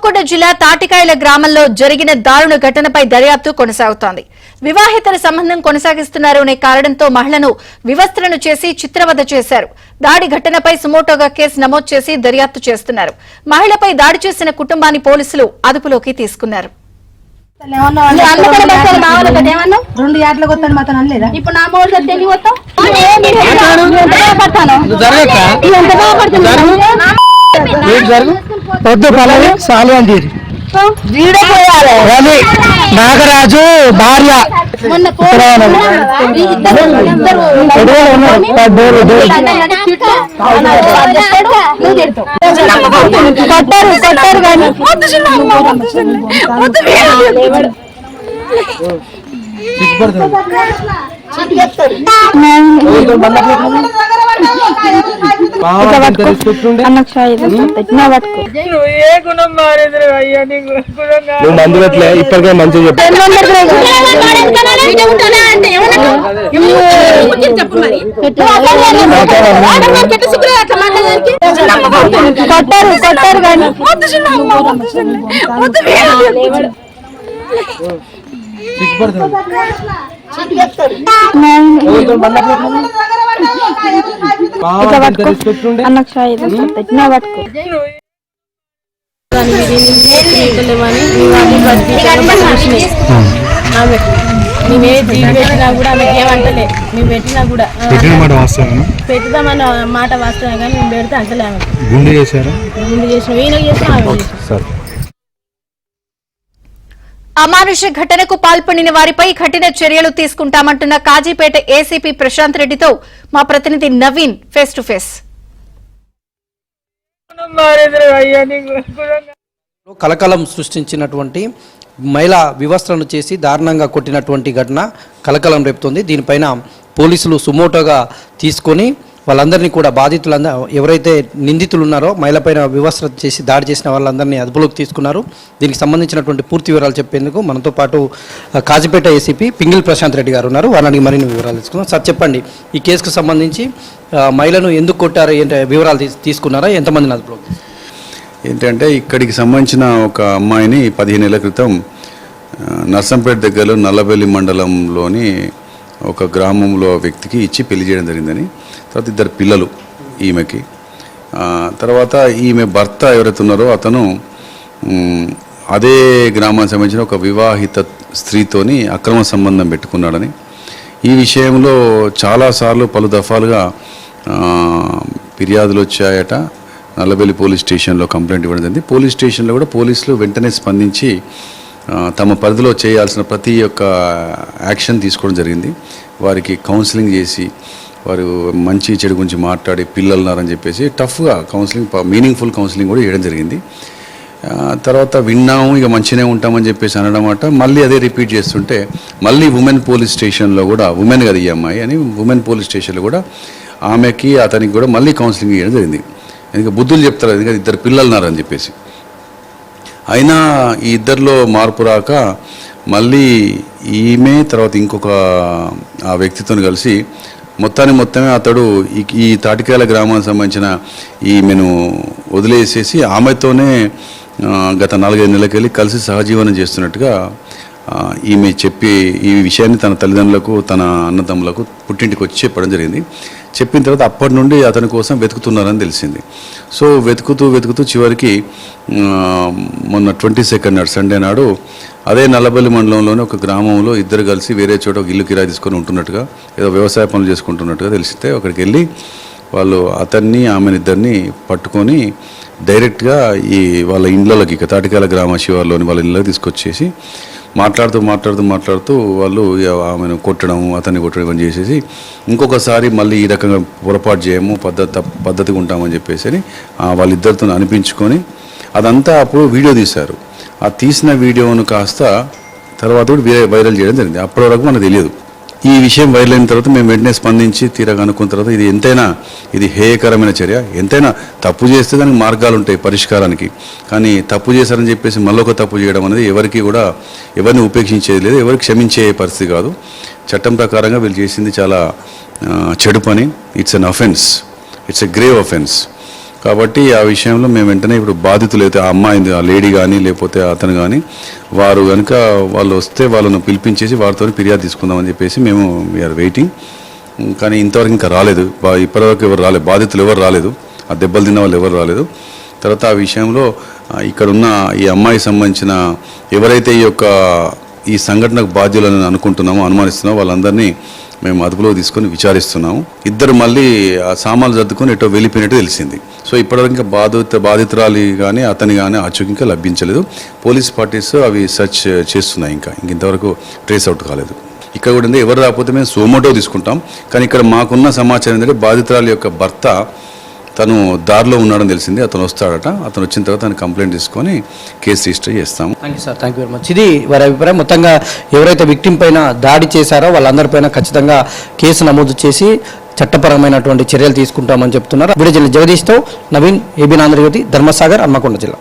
హన్మకొండ జిల్లా తాటికాయల గ్రామంలో జరిగిన దారుణ ఘటనపై దర్యాప్తు కొనసాగుతోంది. వివాహేతర సంబంధం కొనసాగిస్తున్నారు అనే కారణంతో మహిళను వివస్త్రను చేసి చిత్రవద చేశారు. దాడి ఘటనపై సుమోటోగా కేసు నమోదు చేసి దర్యాప్తు చేస్తున్నారు. మహిళపై దాడి చేసిన కుటుంబాన్ని పోలీసులు అదుపులోకి తీసుకున్నారు. నాగరాజు భార్య మందు పెట్టలే ఇప్పటికే మంచిగా మేమే జీడి పెట్టినా కూడా ఆమెకి ఏమంటలే. మేము పెట్టినా కూడా పెట్టుదామన్న మాట వాస్తవమే కానీ మేము పెడితే అంటలే. ఆమె గుండు చేసిన ఈయన చేసిన అమానుష ఘటనకు పాల్పడిన వారిపై కఠిన చర్యలు తీసుకుంటామంటున్న కాజీపేట ఏసీపీ ప్రశాంత్ రెడ్డితో మా ప్రతినిధి నవీన్ ఫేస్ టు ఫేస్. కలకలం సృష్టించినటువంటి మహిళా వివస్త్రను చేసి దారుణంగా కొట్టినటువంటి ఘటన కలకలం రేపుతోంది. దీనిపైన పోలీసులు సుమోటోగా తీసుకొని వాళ్ళందరినీ కూడా బాధితులందరూ ఎవరైతే నిందితులు ఉన్నారో మహిళపైన వివస్త్ర చేసి దాడి చేసిన వాళ్ళందరినీ అదుపులోకి తీసుకున్నారు. దీనికి సంబంధించినటువంటి పూర్తి వివరాలు చెప్పేందుకు మనతో పాటు కాజీపేట ఏసీపీ పింగిల్ ప్రశాంత్ రెడ్డి గారు ఉన్నారు. వారికి మరిన్ని వివరాలు తీసుకున్నాం. సార్ చెప్పండి, ఈ కేసుకు సంబంధించి మహిళను ఎందుకు కొట్టారు, ఏంటి వివరాలు తీసుకున్నారా, ఎంతమందిని అదుపులోకి? ఏంటంటే ఇక్కడికి సంబంధించిన ఒక అమ్మాయిని 15 నెలల క్రితం నర్సంపేట దగ్గరలో నల్లబెల్లి మండలంలోని ఒక గ్రామంలో వ్యక్తికి ఇచ్చి పెళ్లి చేయడం జరిగిందని, తర్వాత 2 పిల్లలు ఈమెకి. తర్వాత ఈమె భర్త ఎవరైతే ఉన్నారో అతను అదే గ్రామానికి సంబంధించిన ఒక వివాహిత స్త్రీతోని అక్రమ సంబంధం పెట్టుకున్నాడని, ఈ విషయంలో చాలాసార్లు పలు దఫాలుగా ఫిర్యాదులు వచ్చాయట. నల్లబెల్లి పోలీస్ స్టేషన్లో కంప్లైంట్ ఇవ్వడం జరిగింది. పోలీస్ స్టేషన్లో కూడా పోలీసులు వెంటనే స్పందించి తమ పరిధిలో చేయాల్సిన ప్రతి ఒక్క యాక్షన్ తీసుకోవడం జరిగింది. వారికి కౌన్సిలింగ్ చేసి వారు మంచి చెడు గురించి మాట్లాడి పిల్లలు ఉన్నారని చెప్పేసి టఫ్గా కౌన్సిలింగ్, మీనింగ్ఫుల్ కౌన్సిలింగ్ కూడా చేయడం జరిగింది. తర్వాత విన్నాము ఇక మంచిగానే ఉంటామని చెప్పేసి అనడమాట. మళ్ళీ అదే రిపీట్ చేస్తుంటే మళ్ళీ ఉమెన్ పోలీస్ స్టేషన్లో కూడా, ఉమెన్ కదా ఈ అమ్మాయి అని, ఉమెన్ పోలీస్ స్టేషన్లో కూడా ఆమెకి అతనికి కూడా మళ్ళీ కౌన్సిలింగ్ చేయడం జరిగింది. ఎందుకంటే బుద్ధులు చెప్తారు, ఎందుకంటే 2 పిల్లలు ఉన్నారని చెప్పేసి. అయినా ఈ ఇద్దరిలో మార్పు రాక మళ్ళీ ఈమె తర్వాత ఇంకొక ఆ వ్యక్తితో కలిసి మొత్తమే అతడు ఈ తాటికాయల గ్రామానికి సంబంధించిన ఈమెను వదిలేసేసి ఆమెతోనే గత 4-5 నెలలకెళ్ళి కలిసి సహజీవనం చేస్తున్నట్టుగా ఈమె చెప్పి ఈ విషయాన్ని తన తల్లిదండ్రులకు, తన అన్నదమ్ములకు పుట్టింటికి వచ్చి చెప్పడం జరిగింది. చెప్పిన తర్వాత అప్పటి నుండి అతని కోసం వెతుకుతున్నారని తెలిసింది. సో వెతుకుతూ చివరికి మొన్న 22nd నాడు, సండే నాడు అదే నల్లబెల్లి మండలంలోని ఒక గ్రామంలో 2 కలిసి వేరే చోట ఒక ఇల్లు కిరాయి తీసుకొని ఉంటున్నట్టుగా, ఏదో వ్యవసాయ పనులు చేసుకుంటున్నట్టుగా తెలిసితే అక్కడికి వెళ్ళి వాళ్ళు అతన్ని ఆమెనిద్దరిని పట్టుకొని డైరెక్ట్గా ఈ వాళ్ళ ఇండ్లలోకి, తాటికాయల గ్రామ శివార్లోని వాళ్ళ ఇళ్ళకి తీసుకొచ్చేసి మాట్లాడుతూ వాళ్ళు ఆమెను కొట్టడం, అతన్ని కొట్టడం ఇవన్నీ చేసేసి ఇంకొకసారి మళ్ళీ ఈ రకంగా పొరపాటు చేయము, పద్ధతిగా ఉంటామని చెప్పేసి వాళ్ళిద్దరితో అనిపించుకొని అదంతా అప్పుడు వీడియో తీశారు. ఆ తీసిన వీడియోను కాస్త తర్వాత కూడా వైరల్ చేయడం జరిగింది. అప్పటి వరకు మనకు తెలియదు. ఈ విషయం వైరల్ అయిన తర్వాత మేము వెంటనే స్పందించి తీరగా అనుకున్న తర్వాత ఇది హేయకరమైన చర్య. ఎంతైనా తప్పు చేస్తే దానికి మార్గాలు ఉంటాయి పరిష్కారానికి. కానీ తప్పు చేశారని చెప్పేసి మళ్ళొక తప్పు చేయడం అనేది ఎవరిని ఉపేక్షించేది లేదు, ఎవరికి క్షమించే పరిస్థితి కాదు. చట్టం ప్రకారంగా వీళ్ళు చేసింది చాలా చెడు పని. It's an offence, it's a grave offence. కాబట్టి ఆ విషయంలో మేము వెంటనే ఇప్పుడు బాధితులు అయితే ఆ అమ్మాయి ఆ లేడీ కానీ లేకపోతే అతను కానీ వారు కనుక వాళ్ళు వస్తే వాళ్ళను పిలిపించేసి వారితో ఫిర్యాదు తీసుకుందామని చెప్పేసి మేము వీఆర్ వెయిటింగ్. కానీ ఇంతవరకు ఇంకా రాలేదు, ఇప్పటివరకు ఎవరు రాలేదు, బాధితులు ఎవరు రాలేదు, ఆ దెబ్బలు తిన్న వాళ్ళు ఎవరు రాలేదు. తర్వాత ఆ విషయంలో ఇక్కడున్న ఈ అమ్మాయికి సంబంధించిన ఎవరైతే ఈ సంఘటనకు బాధ్యులను అనుకుంటున్నామో అనుమానిస్తున్నామో వాళ్ళందరినీ మేము అదుపులో తీసుకొని విచారిస్తున్నాము. ఇద్దరు మళ్ళీ ఆ సామాన్లు సర్దుకొని ఎటో వెళ్ళిపోయినట్టు తెలిసింది. సో ఇప్పటివరకు ఇంకా బాధితురాలి కానీ అతని కానీ ఆచూకీ ఇంకా లభించలేదు. పోలీస్ పార్టీస్ అవి సెర్చ్ చేస్తున్నాయి, ఇంకా ఇంతవరకు ట్రేస్ అవుట్ కాలేదు. ఇక్కడ కూడా ఎవరు రాకపోతే మేము సోమోటో తీసుకుంటాం. కానీ ఇక్కడ మాకున్న సమాచారం ఏంటంటే బాధితురాలి యొక్క భర్త తను దారిలో ఉన్నాడని తెలిసింది, అతను వస్తాడట. అతను వచ్చిన తర్వాత తను కంప్లైంట్ తీసుకొని కేసు రిజిస్టర్ చేస్తాము. Thank you sir, thank you very much. ఇది వారి అభిప్రాయం. మొత్తంగా ఎవరైతే విక్టిమ్ పైన దాడి చేశారో వాళ్ళందరిపైన ఖచ్చితంగా కేసు నమోదు చేసి చట్టపరమైనటువంటి చర్యలు తీసుకుంటామని చెప్తున్నారు. వీడియో జర్నలిస్ట్ జగదీష్తో నవీన్, ఏబీ ఆంధ్రజ్యోతి, ధర్మసాగర్, హన్మకొండ జిల్లా.